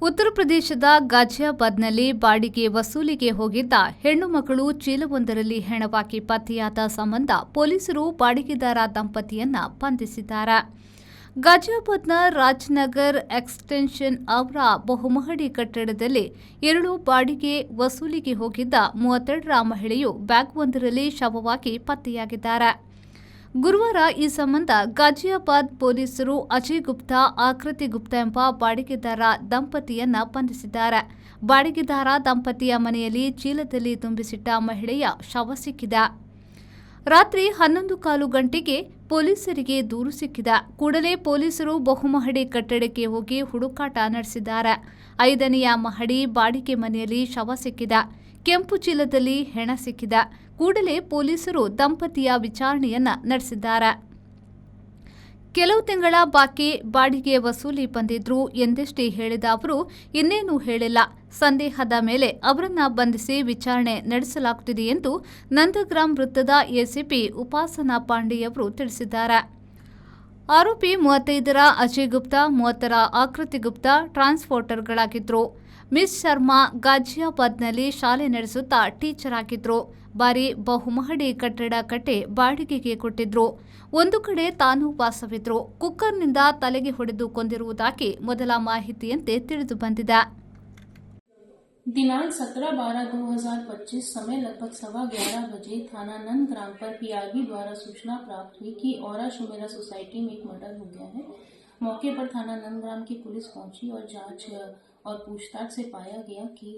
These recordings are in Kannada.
ಉತ್ತರ ಪ್ರದೇಶದ ಗಾಜಿಯಾಬಾದ್ನಲ್ಲಿ ಬಾಡಿಗೆ ವಸೂಲಿಗೆ ಹೋಗಿದ್ದ ಹೆಣ್ಣು ಮಗಳು ಚೀಲವೊಂದರಲ್ಲಿ ಹೆಣವಾಗಿ ಪತ್ತೆಯಾದ ಸಂಬಂಧ ಪೊಲೀಸರು ಬಾಡಿಗೆದಾರ ದಂಪತಿಯನ್ನ ಬಂಧಿಸಿದ್ದಾರೆ. ಗಾಜಿಯಾಬಾದ್ನ ರಾಜ್ನಗರ್ ಎಕ್ಸ್ಟೆನ್ಷನ್ ಅವರ ಬಹುಮಹಡಿ ಕಟ್ಟಡದಲ್ಲಿ 2 ಬಾಡಿಗೆ ವಸೂಲಿಗೆ ಹೋಗಿದ್ದ 32ರ ಮಹಿಳೆಯು ಬ್ಯಾಗ್ವೊಂದರಲ್ಲಿ ಶವವಾಗಿ ಪತ್ತೆಯಾಗಿದ್ದಾರೆ. ಗುರುವಾರ ಈ ಸಂಬಂಧ ಗಾಜಿಯಾಬಾದ್ ಪೊಲೀಸರು ಅಜಯ್ ಗುಪ್ತಾ, ಆಕೃತಿ ಗುಪ್ತಾ ಎಂಬ ಬಾಡಿಗೆದಾರ ದಂಪತಿಯನ್ನ ಬಂಧಿಸಿದ್ದಾರೆ. ಬಾಡಿಗೆದಾರ ದಂಪತಿಯ ಮನೆಯಲ್ಲಿ ಚೀಲದಲ್ಲಿ ತುಂಬಿಸಿಟ್ಟ ಮಹಿಳೆಯ ಶವ ಸಿಕ್ಕಿದೆ. ರಾತ್ರಿ 11:15 ಗಂಟೆಗೆ ಪೊಲೀಸರಿಗೆ ದೂರು ಸಿಕ್ಕಿದೆ. ಕೂಡಲೇ ಪೊಲೀಸರು ಬಹುಮಹಡಿ ಕಟ್ಟಡಕ್ಕೆ ಹೋಗಿ ಹುಡುಕಾಟ ನಡೆಸಿದ್ದಾರೆ. 5ನೆಯ ಮಹಡಿ ಬಾಡಿಗೆ ಮನೆಯಲ್ಲಿ ಶವ ಸಿಕ್ಕಿದೆ. ಕೆಂಪು ಚೀಲದಲ್ಲಿ ಹೆಣ ಸಿಕ್ಕಿದೆ. ಕೂಡಲೇ ಪೊಲೀಸರು ದಂಪತಿಯ ವಿಚಾರಣೆಯನ್ನ ನಡೆಸಿದ್ದಾರೆ. ಕೆಲವು ತಿಂಗಳ ಬಾಡಿಗೆ ವಸೂಲಿ ಬಂದಿದ್ರು ಎಂದಷ್ಟೇ ಹೇಳಿದ ಅವರು ಇನ್ನೇನೂ ಹೇಳಿಲ್ಲ. ಸಂದೇಹದ ಮೇಲೆ ಅವರನ್ನ ಬಂಧಿಸಿ ವಿಚಾರಣೆ ನಡೆಸಲಾಗುತ್ತಿದೆ ಎಂದು ನಂದಗ್ರಾಮ್ ವೃತ್ತದ ಎಸಿಪಿ ಉಪಾಸನಾ ಪಾಂಡೆಯವರು ತಿಳಿಸಿದ್ದಾರೆ. ಆರೋಪಿ 35ರ ಅಜಯ್ ಗುಪ್ತಾ, 30ರ ಆಕೃತಿ ಗುಪ್ತಾ ಟ್ರಾನ್ಸ್ಪೋರ್ಟರ್ಗಳಾಗಿದ್ರು. ಮಿಸ್ ಶರ್ಮಾ ಗಾಜಿಯಾಬಾದ್ನಲ್ಲಿ ಶಾಲೆ ನಡೆಸುತ್ತಾ ಟೀಚರ್ ಆಗಿದ್ರು. ಬಾರಿ ಬಹುಮಹಡಿ ಕಟ್ಟಡ ಕಟ್ಟಿ ಬಾಡಿಗೆಗೆ ಕೊಟ್ಟಿದ್ರು. ಒಂದು ಕಡೆ ತಾನು ವಾಸವಿದ್ರು. ಕುಕ್ಕರ್ನಿಂದ ತಲೆಗೆ ಹೊಡೆದು ಕೊಂದಿರುವುದಾಗಿ ಮೊದಲ ಮಾಹಿತಿಯಂತೆ ತಿಳಿದು ಬಂದಿದೆ. दिनांक 17/12/2025 समय लगभग 11:15 बजे थाना नंदग्राम पर पीआरबी द्वारा सूचना प्राप्त हुई कि औरा शुमेरा सोसाइटी में एक मर्डर हो गया है। मौके पर थाना नंदग्राम की पुलिस पहुंची और जांच और पूछताछ से पाया गया कि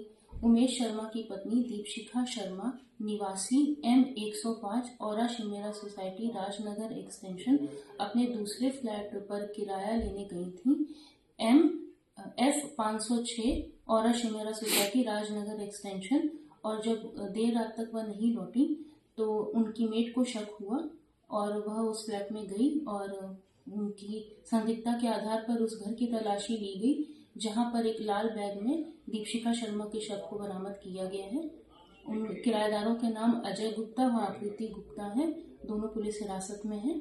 उमेश शर्मा की पत्नी दीपशिखा शर्मा निवासी M105 औरा शुमेरा सोसाइटी राजनगर एक्सटेंशन अपने दूसरे फ्लैट पर किराया लेने गई थी। F506 औरा शुमेरा सोसाइटी राजनगर एक्सटेंशन और जब देर रात तक वह नहीं लौटी तो उनकी मेट को शक हुआ और वह उस फ्लैट में गई और उनकी संदिग्धता के आधार पर उस घर की तलाशी ली गई, जहां पर एक लाल बैग में दीपशिखा शर्मा के शव को बरामद किया गया है। उन किराएदारों के नाम अजय गुप्ता व आकृति गुप्ता है। दोनों पुलिस हिरासत में हैं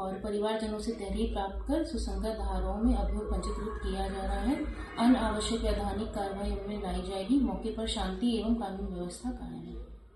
और परिवारजनों से तहरीर प्राप्त कर सुसंगत धाराओं में अभियोग पंजीकृत किया जा रहा है। अनावश्यक वैधानिक कार्रवाई में लाई जाएगी। मौके पर शांति एवं कानून व्यवस्था कायम।